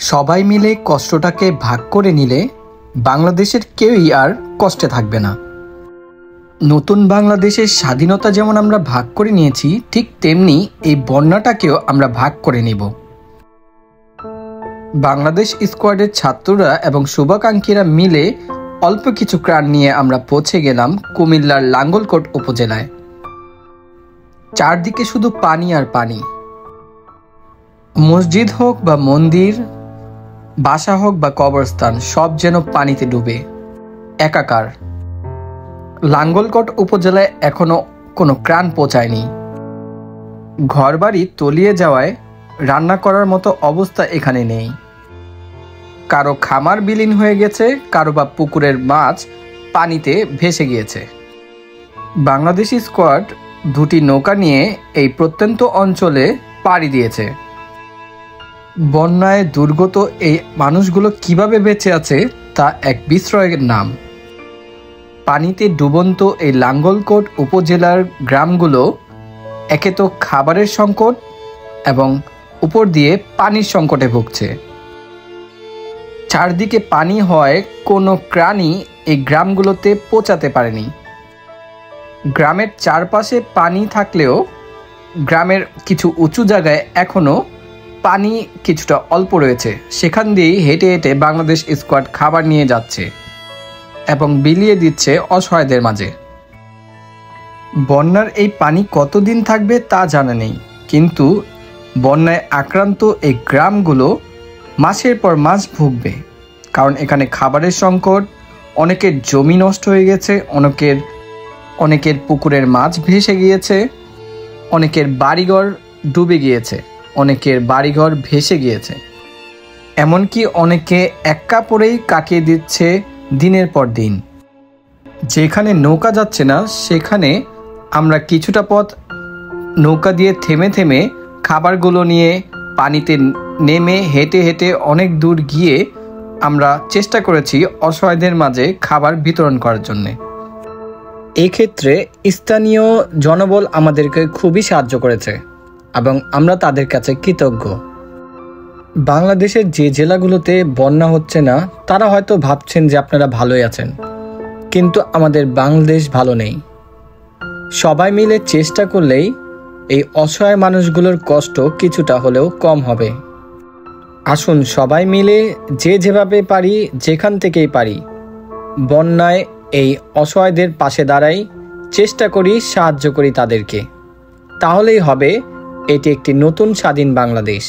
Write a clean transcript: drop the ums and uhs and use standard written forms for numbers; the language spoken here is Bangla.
সবাই মিলে কষ্টটাকে ভাগ করে নিলে বাংলাদেশের কেউই আর কষ্টে থাকবে না। নতুন বাংলাদেশের স্বাধীনতা যেমন আমরা ভাগ করে নিয়েছি, ঠিক তেমনি এই বন্যাটাকেও আমরা ভাগ করে নিব। বাংলাদেশ স্কোয়াডের ছাত্ররা এবং শুভাকাঙ্ক্ষীরা মিলে অল্প কিছু ত্রাণ নিয়ে আমরা পৌঁছে গেলাম কুমিল্লার লাঙ্গলকোট উপজেলায়। চারদিকে শুধু পানি আর পানি। মসজিদ হোক বা মন্দির, বাসা হোক বা কবরস্থান, সব যেন পানিতে ডুবে একাকার। লাঙ্গলকোট উপজেলায় এখনো কোনো ত্রাণ পৌঁছায়নি। ঘরবাড়ি তলিয়ে যাওয়ায় রান্না করার মতো অবস্থা এখানে নেই। কারো খামার বিলীন হয়ে গেছে, কারো বা পুকুরের মাছ পানিতে ভেসে গিয়েছে। বাংলাদেশি স্কোয়াড দুটি নৌকা নিয়ে এই প্রত্যন্ত অঞ্চলে পাড়ি দিয়েছে। বন্যায় দুর্গত এই মানুষগুলো কিভাবে বেঁচে আছে তা এক বিস্ময়ের নাম। পানিতে ডুবন্ত এই লাঙ্গলকোট উপজেলার গ্রামগুলো একে তো খাবারের সংকট এবং উপর দিয়ে পানির সংকটে ভুগছে। চারদিকে পানি হওয়ায় কোনো ত্রাণই এই গ্রামগুলোতে পৌঁছাতে পারেনি। গ্রামের চারপাশে পানি থাকলেও গ্রামের কিছু উঁচু জায়গায় এখনও পানি কিছুটা অল্প রয়েছে, সেখান দিয়েই হেঁটে হেঁটে বাংলাদেশ স্কোয়াড খাবার নিয়ে যাচ্ছে এবং বিলিয়ে দিচ্ছে অসহায়দের মাঝে। বন্যার এই পানি কতদিন থাকবে তা জানা নেই, কিন্তু বন্যায় আক্রান্ত এই গ্রামগুলো মাসের পর মাস ভুগবে। কারণ এখানে খাবারের সংকট, অনেকের জমি নষ্ট হয়ে গেছে, অনেকের পুকুরের মাছ ভেসে গিয়েছে, অনেকের বাড়িঘর ডুবে গিয়েছে, অনেকের বাড়িঘর ভেসে গিয়েছে। এমনকি অনেকে এক কাপড়েই কাটিয়ে দিচ্ছে দিনের পর দিন। যেখানে নৌকা যাচ্ছে না সেখানে আমরা কিছুটা পথ নৌকা দিয়ে থেমে থেমে খাবারগুলো নিয়ে পানিতে নেমে হেঁটে হেঁটে অনেক দূর গিয়ে আমরা চেষ্টা করেছি অসহায়দের মাঝে খাবার বিতরণ করার জন্যে। এই ক্ষেত্রে স্থানীয় জনবল আমাদেরকে খুবই সাহায্য করেছে এবং আমরা তাদের কাছে কৃতজ্ঞ। বাংলাদেশের যে জেলাগুলোতে বন্যা হচ্ছে না তারা হয়তো ভাবছেন যে আপনারা ভালোই আছেন, কিন্তু আমাদের বাংলাদেশ ভালো নেই। সবাই মিলে চেষ্টা করলেই এই অসহায় মানুষগুলোর কষ্ট কিছুটা হলেও কম হবে। আসুন সবাই মিলে যে যেভাবে পারি, যেখান থেকেই পারি, বন্যায় এই অসহায়দের পাশে দাঁড়াই, চেষ্টা করি, সাহায্য করি তাদেরকে। তাহলেই হবে এটি একটি নতুন স্বাধীন বাংলাদেশ।